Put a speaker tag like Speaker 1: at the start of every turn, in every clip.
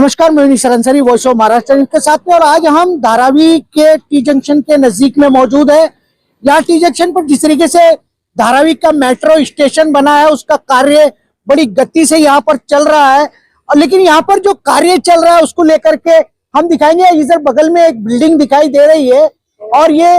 Speaker 1: नमस्कार, मैं निशर Ansari, voice of Maharashtra के साथ में। और आज हम धारावी के टी जंक्शन के नजदीक में मौजूद है। यहाँ टी जंक्शन पर जिस तरीके से धारावी का मेट्रो स्टेशन बना है, उसका कार्य बड़ी गति से यहाँ पर चल रहा है। और लेकिन यहाँ पर जो कार्य चल रहा है उसको लेकर के हम दिखाएंगे। इधर बगल में एक बिल्डिंग दिखाई दे रही है और ये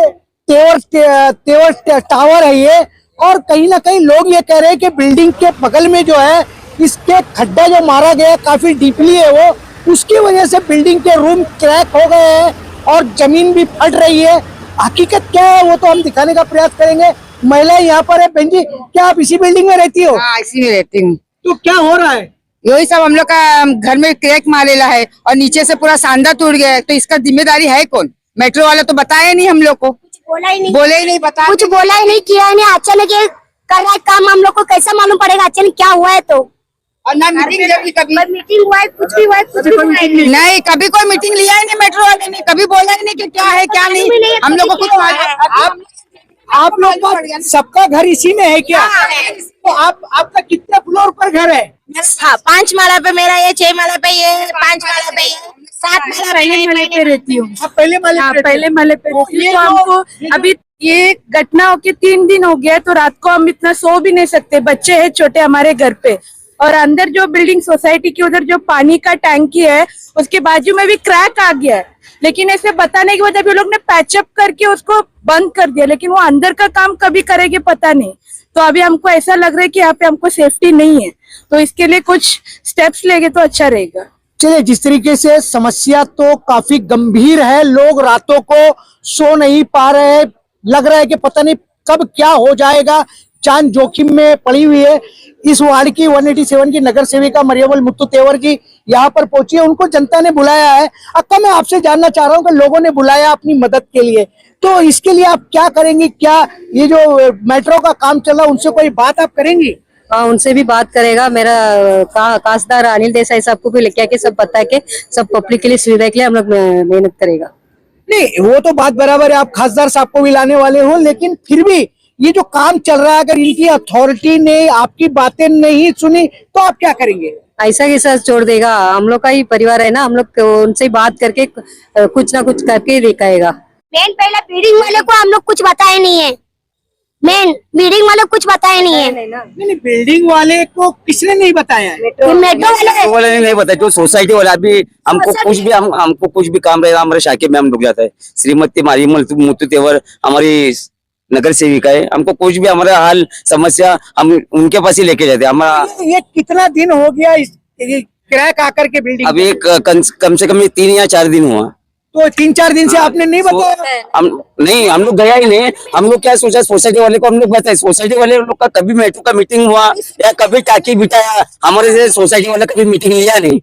Speaker 1: तेवर टावर है ये। और कहीं ना कहीं लोग ये कह रहे हैं कि बिल्डिंग के बगल में जो है इसके खड्डा जो मारा गया काफी डीपली है वो, उसकी वजह से बिल्डिंग के रूम क्रैक हो गए हैं और जमीन भी फट रही है। हकीकत क्या है वो तो हम दिखाने का प्रयास करेंगे। महिला यहाँ पर है। बहन जी, क्या आप इसी बिल्डिंग में रहती हो?
Speaker 2: हाँ, इसी में रहती हूँ।
Speaker 1: तो क्या हो रहा है?
Speaker 2: यही सब हम लोग का घर में क्रैक मारेला है और नीचे से पूरा सांदा टूट गया है। तो इसका जिम्मेदारी है कौन? मेट्रो वाला तो बताया नहीं हम लोग को,
Speaker 3: बोला ही नहीं,
Speaker 2: बता
Speaker 3: कुछ बोला ही नहीं, किया ही नहीं। अचानक ये कर रहा है काम, हम लोग को कैसे मालूम पड़ेगा अचानक क्या हुआ है? तो
Speaker 2: और ना मीटिंग
Speaker 3: मीटिंग हुआ है, कुछ भी हुआ है, कुछ भी हुआ है
Speaker 2: नहीं, कभी कोई मीटिंग लिया ही नहीं मेट्रो वाले ने, कभी बोला ही नहीं कि क्या है क्या नहीं। हम लोग को कुछ
Speaker 1: आप लोग का सबका घर इसी में है क्या? तो आपका कितने फ्लोर पर घर है?
Speaker 3: हाँ, 5 माला पे मेरा, ये 6 माला पे, ये 5 माला पे, 7 माला
Speaker 4: पहले माले पे रहती हूँ।
Speaker 1: पहले माले पे
Speaker 4: रहती हूँ। तो हमको अभी ये घटना होके 3 दिन हो गया है, तो रात को हम इतना सो भी नहीं सकते। बच्चे हैं छोटे हमारे घर पे, और अंदर जो बिल्डिंग सोसाइटी की उधर जो पानी का टैंकी है उसके बाजू में भी क्रैक आ गया है। लेकिन ऐसे बताने के बाद अभी लोग ने पैचअप करके उसको बंद कर दिया, लेकिन वो अंदर का काम कभी करेंगे पता नहीं। तो अभी हमको ऐसा लग रहा है कि यहाँ पे हमको सेफ्टी नहीं है, तो इसके लिए कुछ स्टेप्स लेंगे तो अच्छा रहेगा।
Speaker 1: चलिए, जिस तरीके से समस्या तो काफी गंभीर है, लोग रातों को सो नहीं पा रहे हैं। लग रहा है कि पता नहीं कब क्या हो जाएगा, जान जोखिम में पड़ी हुई है। इस वार्ड की 187 की नगर सेविका मरियम मुत्तू तेवर जी यहाँ पर पहुंची है, उनको जनता ने बुलाया है। अक्का, मैं आपसे जानना चाह रहा हूँ कि लोगों ने बुलाया अपनी मदद के लिए, तो इसके लिए आप क्या करेंगी? क्या ये जो मेट्रो का काम चल रहा है उनसे कोई बात आप करेंगी?
Speaker 5: हाँ, उनसे भी बात करेगा। मेरा खासदार अनिल देसाई साहब को भी लेके आके सब बता के सब पब्लिक के लिए सुविधा के लिए हम लोग मेहनत करेगा।
Speaker 1: नहीं, वो तो बात बराबर है, आप खासदार साहब को भी लाने वाले हो, लेकिन फिर भी ये जो काम चल रहा है, अगर इनकी अथॉरिटी ने आपकी बातें नहीं सुनी तो आप क्या करेंगे?
Speaker 5: ऐसा कैसा छोड़ देगा? हम लोग का ही परिवार है ना, हम लोग उनसे बात करके कुछ ना कुछ करके दिखाएगा।
Speaker 3: मेन पहला बिल्डिंग वाले को हम लोग कुछ बताए नहीं है, मेन बिल्डिंग वाले कुछ बताए नहीं है।
Speaker 1: नहीं, बिल्डिंग वाले को किसने नहीं बताया है?
Speaker 3: मेट्रो
Speaker 6: वाले नहीं बताया, जो सोसाइटी वाला अभी हमको कुछ भी काम रहेगा हमारे शाखे में हम रुक जाता है। श्रीमती मरियम मुत्तू तेवर हमारी नगर सेविका है, हमको कुछ भी हमारा हाल समस्या हम उनके पास ही लेके जाते हैं। हमारा
Speaker 1: ये कितना दिन हो गया इस क्रैक आकर के बिल्डिंग?
Speaker 6: अभी कम से कम 3 या 4 दिन हुआ।
Speaker 1: तो 3-4 दिन से आपने नहीं बताया?
Speaker 6: हम लोग गया ही नहीं। हम लोग क्या सोचा, सोसाइटी वाले को हम लोग बताए। सोसाइटी वाले लोग का कभी मेट्रो का मीटिंग हुआ या कभी टाकी बिठाया, हमारे से सोसाइटी वाला कभी मीटिंग लिया नहीं।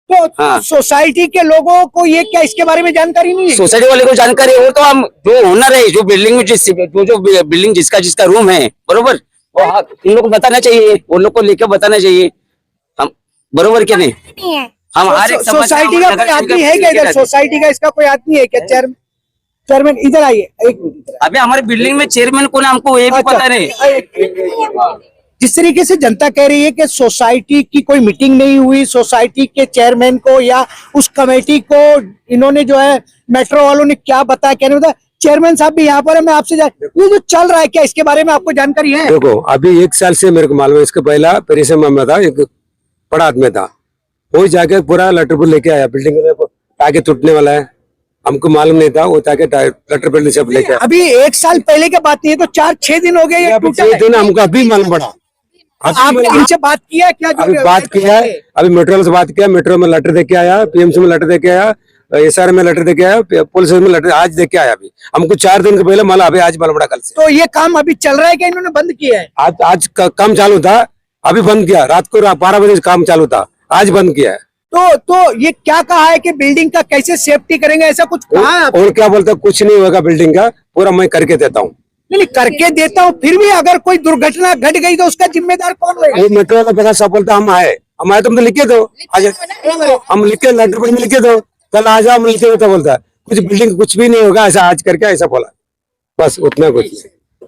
Speaker 1: तो
Speaker 6: हाँ।
Speaker 1: सोसाइटी के लोगों को ये क्या इसके बारे में जानकारी नहीं है?
Speaker 6: सोसाइटी वाले को जानकारी हो तो हम जो ओनर है, जो बिल्डिंग में जो बिल्डिंग जिसका रूम है, बरोबर, वो इन लोग को बताना चाहिए, उन लोग को लेकर बताना चाहिए। हम बरोबर क्या नहीं
Speaker 3: है।
Speaker 6: हम हर एक
Speaker 1: सोसाइटी का कोई आदमी है क्या इधर? सोसाइटी का इसका कोई आदमी है क्या? चेयरमैन इधर आइए एक मिनट।
Speaker 6: अभी हमारे बिल्डिंग में चेयरमैन कौन है हमको ये भी पता नहीं।
Speaker 1: जिस तरीके से जनता कह रही है कि सोसाइटी की कोई मीटिंग नहीं हुई, सोसाइटी के चेयरमैन को या उस कमेटी को इन्होंने जो है मेट्रो वालों ने क्या बताया, क्या नहीं बताया। चेयरमैन साहब भी यहाँ पर है, मैं आपसे ये जो चल रहा है क्या इसके बारे में आपको जानकारी है?
Speaker 7: देखो, अभी 1 साल से मेरे को मालूम है। इसके पहला पेरिस में था, एक बड़ा आदमी था, वो जाके पूरा लेटर लेके आया। बिल्डिंग में टाके टूटने वाला है, हमको मालूम नहीं था। वो जाके लेटर सब लेके आया।
Speaker 1: अभी 1 साल पहले की बात नहीं है, तो 4-6 दिन हो गए ये टूटा है।
Speaker 7: हमको अभी मालूम पड़ा।
Speaker 1: आपने इनसे बात किया क्या?
Speaker 7: अभी बात किया है, अभी मेट्रो से बात किया। मेट्रो में लेटर दे के आया, पीएमसी में लेटर दे के आया, एसआर में लेटर दे के आया, पुलिस में लेटर आज दे के आया। अभी हमको 4 दिन के पहले मालूम, अभी आज मालूम पड़ा कल से।
Speaker 1: तो ये काम अभी चल रहा है क्या? इन्होंने बंद किया है?
Speaker 7: आज काम चालू था, अभी बंद किया। रात को 12 बजे काम चालू था, आज बंद किया है।
Speaker 1: तो ये क्या कहा है कि बिल्डिंग का कैसे सेफ्टी करेंगे, ऐसा कुछ कहा है?
Speaker 7: और क्या बोलता, कुछ नहीं होगा बिल्डिंग का, पूरा मैं करके देता हूँ।
Speaker 1: नहीं, करके देता हूँ, फिर भी अगर कोई दुर्घटना घट गई तो उसका जिम्मेदार कौन होगा?
Speaker 7: वो मेट्रो का पैसा सब बोलता हम आए तुम तो लिखे दो, आज हम लिखे लेटर पर लिखे दो, कल आ जाओ हम लिखे दो। तो बोलता कुछ बिल्डिंग कुछ भी नहीं होगा, ऐसा आज करके ऐसा बोला, बस उतना कुछ।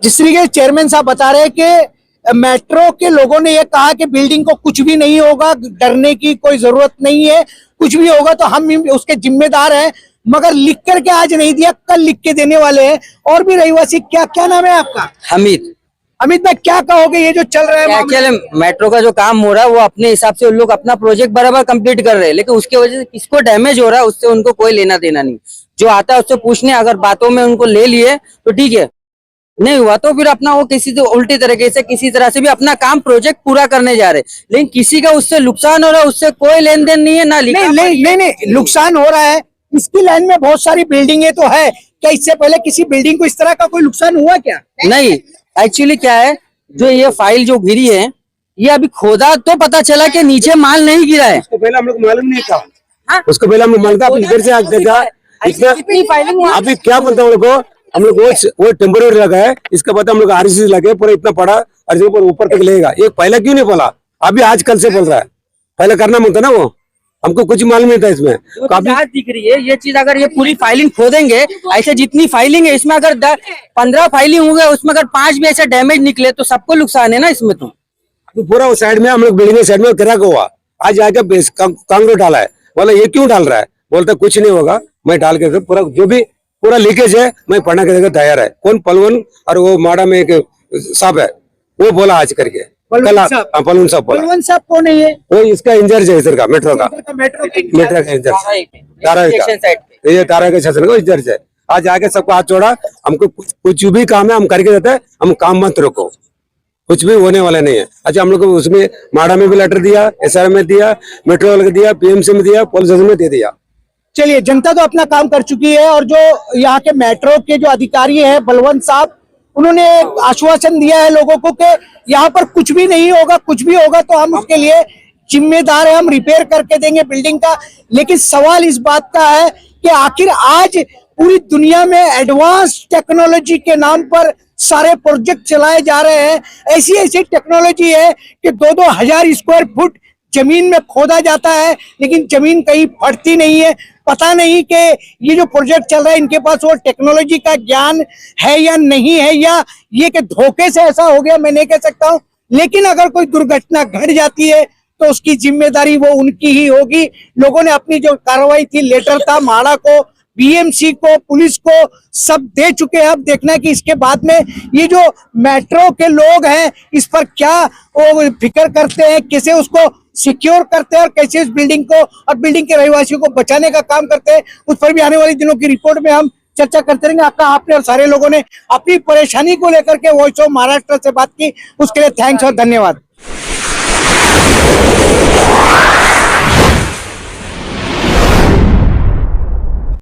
Speaker 1: जिस तरीके से चेयरमैन साहब बता रहे हैं कि मेट्रो के लोगों ने ये कहा कि बिल्डिंग को कुछ भी नहीं होगा, डरने की कोई जरूरत नहीं है, कुछ भी होगा तो हम उसके जिम्मेदार हैं, मगर लिख करके आज नहीं दिया, कल लिख के देने वाले हैं। और भी रहवासी, क्या नाम है आपका?
Speaker 8: हमीद।
Speaker 1: अमित भाई, क्या कहोगे ये जो चल रहा है मामला?
Speaker 8: एक्चुअली मेट्रो का जो काम हो रहा है वो अपने हिसाब से उन लोग अपना प्रोजेक्ट बराबर कंप्लीट कर रहे हैं, लेकिन उसके वजह से किसको डैमेज हो रहा है उससे उनको कोई लेना देना नहीं। जो आता है उससे पूछने, अगर बातों में उनको ले लिए तो ठीक है, नहीं हुआ तो फिर अपना वो किसी तो उल्टी तरीके से किसी तरह से भी अपना काम प्रोजेक्ट पूरा करने जा रहे, लेकिन किसी का उससे नुकसान हो रहा है उससे कोई लेन देन नहीं है ना।
Speaker 1: नहीं, नुकसान हो रहा है। इसकी लाइन में बहुत सारी बिल्डिंगें तो है, क्या इससे पहले किसी बिल्डिंग को इस तरह का कोई नुकसान हुआ क्या?
Speaker 8: नहीं, एक्चुअली क्या है, जो ये फाइल जो गिरी है ये अभी खोदा तो पता चला कि नीचे माल नहीं गिरा है।
Speaker 7: उसको पहले हम लोग मालूम नहीं था, उसको पहले हम लोग मालूम था। अब इधर से आज देखा इतना, अभी क्या बोलते हैं हम लोग वो टेम्पोररी लगा है, इसका पता हम लोग आरसीसी लगे पूरा इतना पड़ा और ऊपर तक लेगा। ये पहले क्यों नहीं बोला, अभी आज कल से बोल रहा है? पहले करना होता ना, वो हमको कुछ मालूम नहीं था इसमें।
Speaker 8: काफी दिख रही है ये चीज, अगर ये पूरी फाइलिंग खोदेंगे, ऐसे जितनी फाइलिंग है इसमें अगर 15 फाइलिंग हो गए, उसमें अगर 5 भी ऐसे डैमेज निकले तो सबको नुकसान है ना इसमें। तो
Speaker 7: पूरा वो साइड में हम लोग बिल्डिंग साइड में क्रैक हुआ, आज आके कांक्रीट डाला है। बोला ये क्यों डाल रहा है? बोलता कुछ नहीं होगा, मैं डाल के पूरा जो भी पूरा लीकेज है मैं पढ़ने के तैयार है। कौन पलवन और वो माड़ा में एक साहब है, वो बोला आज करके पलवन साहब बोला।
Speaker 1: पलवन साहब कौन है ये?
Speaker 7: वो इसका इंचार्ज है इधर का, मेट्रो का इंचार्ज, ये तारा के शासन का इंचार्ज है। आज आके सबको हाथ जोड़ा, हमको कुछ भी काम है हम करके देते हैं, हम काम मत रोको, कुछ भी होने वाला नहीं है। अच्छा, हम लोग को उसमें माड़ा में भी लेटर दिया, SR में दिया, मेट्रो वाले दिया, PMC में दिया, पुलिस में दे दिया।
Speaker 1: चलिए, जनता तो अपना काम कर चुकी है और जो यहाँ के मेट्रो के जो अधिकारी हैं बलवंत साहब, उन्होंने आश्वासन दिया है लोगों को कि यहाँ पर कुछ भी नहीं होगा, कुछ भी होगा तो हम उसके लिए जिम्मेदार है, हम रिपेयर करके देंगे बिल्डिंग का। लेकिन सवाल इस बात का है कि आखिर आज पूरी दुनिया में एडवांस टेक्नोलॉजी के नाम पर सारे प्रोजेक्ट चलाए जा रहे हैं। ऐसी ऐसी टेक्नोलॉजी है कि 2-2 हजार स्क्वायर फुट जमीन में खोदा जाता है, लेकिन जमीन कहीं फटती नहीं है। पता नहीं कि ये जो प्रोजेक्ट चल रहा है इनके पास वो टेक्नोलॉजी का ज्ञान है या नहीं है, या ये कि धोखे से ऐसा हो गया, मैं नहीं कह सकता हूँ। लेकिन अगर कोई दुर्घटना घट जाती है तो उसकी जिम्मेदारी वो उनकी ही होगी। लोगों ने अपनी जो कार्रवाई थी, लेटर था माड़ा को, BMC को, पुलिस को, सब दे चुके हैं। अब देखना है कि इसके बाद में ये जो मेट्रो के लोग हैं इस पर क्या वो फिक्र करते हैं, कैसे उसको सिक्योर करते हैं और कैसे इस बिल्डिंग को और बिल्डिंग के रहवासियों को बचाने का काम करते हैं, उस पर भी आने वाले दिनों की रिपोर्ट में हम चर्चा करते रहेंगे। आपने और सारे लोगों ने अपनी परेशानी को लेकर के वॉइस ऑफ महाराष्ट्र से बात की, उसके लिए थैंक्स और धन्यवाद।